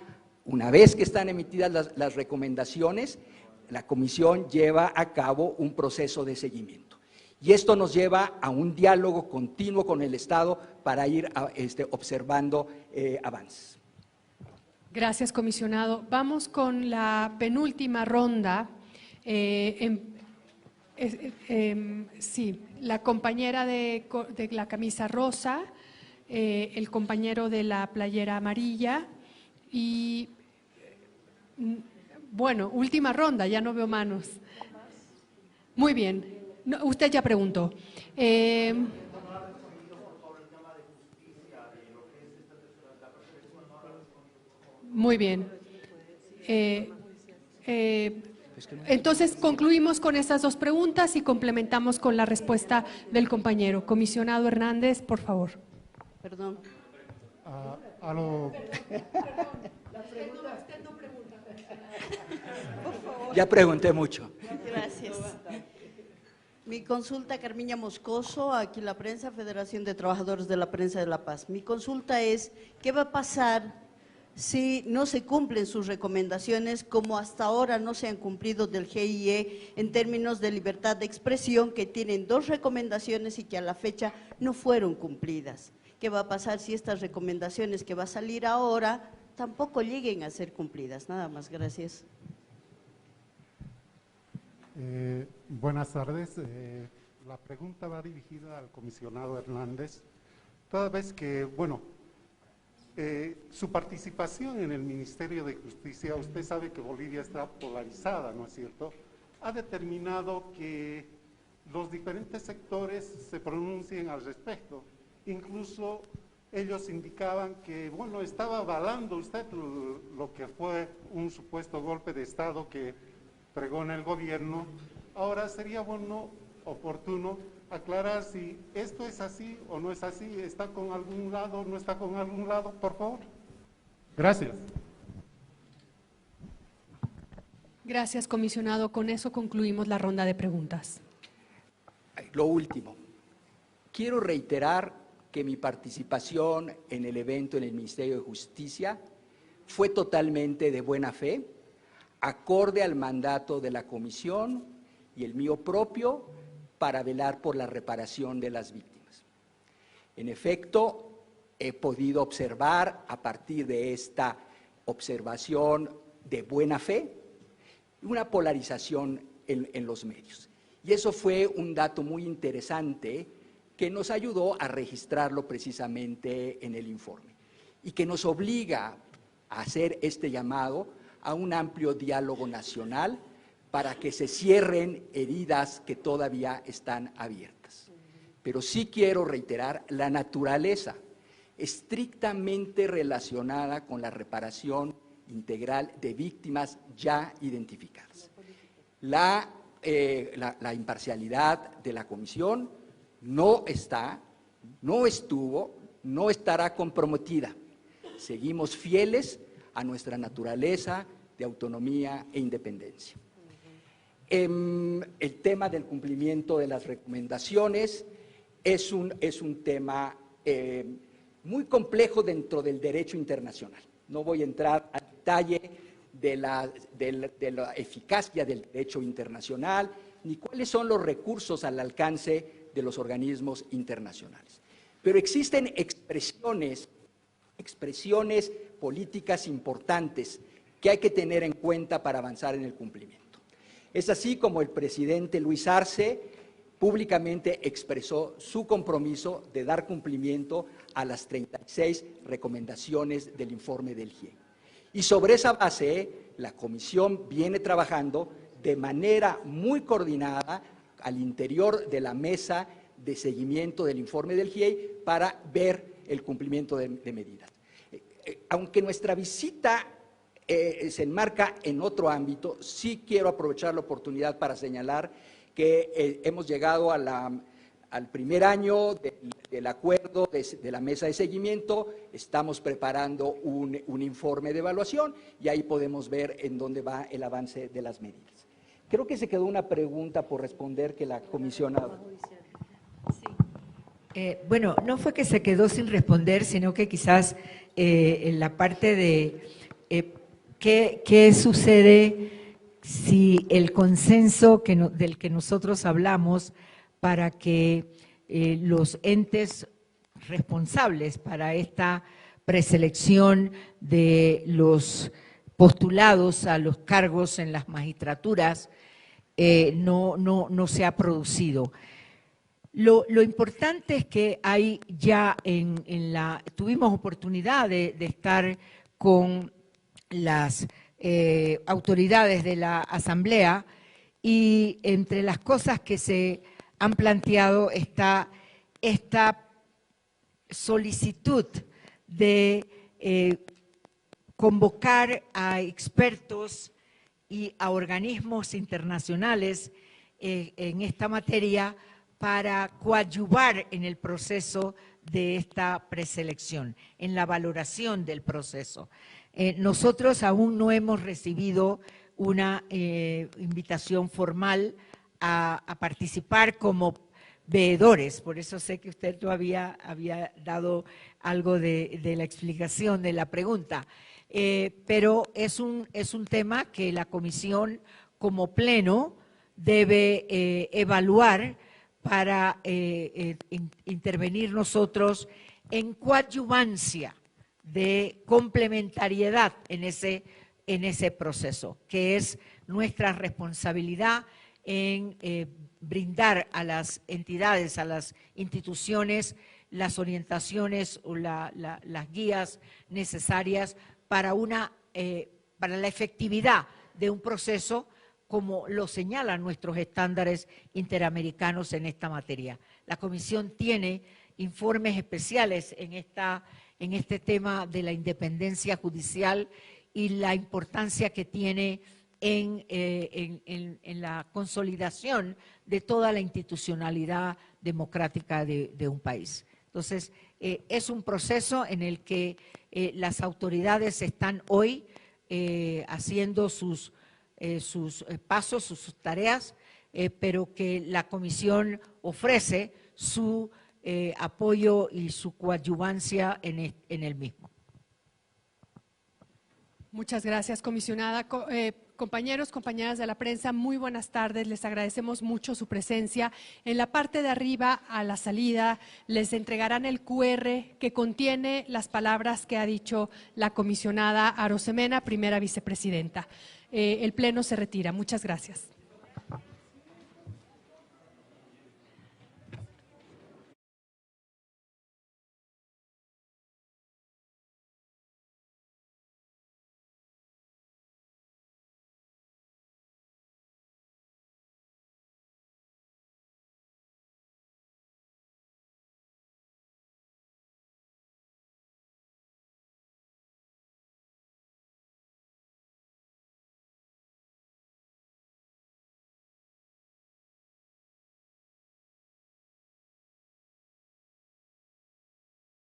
una vez que están emitidas las recomendaciones, la comisión lleva a cabo un proceso de seguimiento. Y esto nos lleva a un diálogo continuo con el Estado para ir observando avances. Gracias, comisionado. Vamos con la penúltima ronda. Sí, la compañera de la camisa rosa, el compañero de la playera amarilla y, bueno, última ronda, ya no veo manos. Muy bien. No, usted ya preguntó. Muy bien. Entonces, concluimos con estas dos preguntas y complementamos con la respuesta del compañero. Comisionado Hernández, por favor. Perdón. Ya pregunté mucho. Gracias. Mi consulta, Carmiña Moscoso, aquí la prensa, Federación de Trabajadores de la Prensa de La Paz. Mi consulta es, ¿qué va a pasar si no se cumplen sus recomendaciones, como hasta ahora no se han cumplido del GIE en términos de libertad de expresión, que tienen 2 recomendaciones y que a la fecha no fueron cumplidas? ¿Qué va a pasar si estas recomendaciones que va a salir ahora tampoco lleguen a ser cumplidas? Nada más, gracias. Buenas tardes. La pregunta va dirigida al comisionado Hernández. Toda vez que, su participación en el Ministerio de Justicia, usted sabe que Bolivia está polarizada, ¿no es cierto? Ha determinado que los diferentes sectores se pronuncien al respecto. Incluso ellos indicaban que, estaba avalando usted lo que fue un supuesto golpe de Estado que pregona el gobierno. Ahora sería oportuno aclarar si esto es así o no es así, está con algún lado, no está con algún lado, por favor. Gracias. Gracias, comisionado. Con eso concluimos la ronda de preguntas. Lo último, quiero reiterar que mi participación en el evento en el Ministerio de Justicia fue totalmente de buena fe, acorde al mandato de la comisión y el mío propio para velar por la reparación de las víctimas. En efecto, he podido observar a partir de esta observación de buena fe una polarización en los medios. Y eso fue un dato muy interesante que nos ayudó a registrarlo precisamente en el informe y que nos obliga a hacer este llamado a un amplio diálogo nacional para que se cierren heridas que todavía están abiertas. Pero sí quiero reiterar la naturaleza estrictamente relacionada con la reparación integral de víctimas ya identificadas. La imparcialidad de la comisión no está, no estuvo, no estará comprometida. Seguimos fieles a nuestra naturaleza de autonomía e independencia. El tema del cumplimiento de las recomendaciones es un tema muy complejo dentro del derecho internacional. No voy a entrar al detalle de la eficacia del derecho internacional, ni cuáles son los recursos al alcance de los organismos internacionales. Pero existen expresiones políticas importantes que hay que tener en cuenta para avanzar en el cumplimiento. Es así como el presidente Luis Arce públicamente expresó su compromiso de dar cumplimiento a las 36 recomendaciones del informe del GIEI. Y sobre esa base, la Comisión viene trabajando de manera muy coordinada al interior de la mesa de seguimiento del informe del GIEI para ver el cumplimiento de medidas. Aunque nuestra visita se enmarca en otro ámbito, sí quiero aprovechar la oportunidad para señalar que hemos llegado al primer año del acuerdo de la mesa de seguimiento, estamos preparando un informe de evaluación y ahí podemos ver en dónde va el avance de las medidas. Creo que se quedó una pregunta por responder que la comisión... Bueno, no fue que se quedó sin responder, sino que quizás en la parte de qué sucede si el consenso del que nosotros hablamos para que los entes responsables para esta preselección de los postulados a los cargos en las magistraturas no se ha producido. Lo importante es que hay ya tuvimos oportunidad de estar con las autoridades de la Asamblea y entre las cosas que se han planteado está esta solicitud de convocar a expertos y a organismos internacionales en esta materia para coadyuvar en el proceso de esta preselección, en la valoración del proceso. Nosotros aún no hemos recibido una invitación formal a participar como veedores, por eso sé que usted todavía había dado algo de la explicación de la pregunta, pero es un tema que la Comisión como pleno debe evaluar para intervenir nosotros en coadyuvancia de complementariedad en ese proceso, que es nuestra responsabilidad en brindar a las entidades, a las instituciones, las orientaciones o las guías necesarias para la efectividad de un proceso como lo señalan nuestros estándares interamericanos en esta materia. La Comisión tiene informes especiales en este tema de la independencia judicial y la importancia que tiene en la consolidación de toda la institucionalidad democrática de un país. Entonces, es un proceso en el que las autoridades están hoy haciendo sus pasos, sus tareas, pero que la Comisión ofrece su apoyo y su coadyuvancia en el mismo. Muchas gracias, comisionada. Compañeros, compañeras de la prensa, muy buenas tardes. Les agradecemos mucho su presencia. En la parte de arriba, a la salida, les entregarán el QR que contiene las palabras que ha dicho la comisionada Arosemena, primera vicepresidenta. El Pleno se retira. Muchas gracias.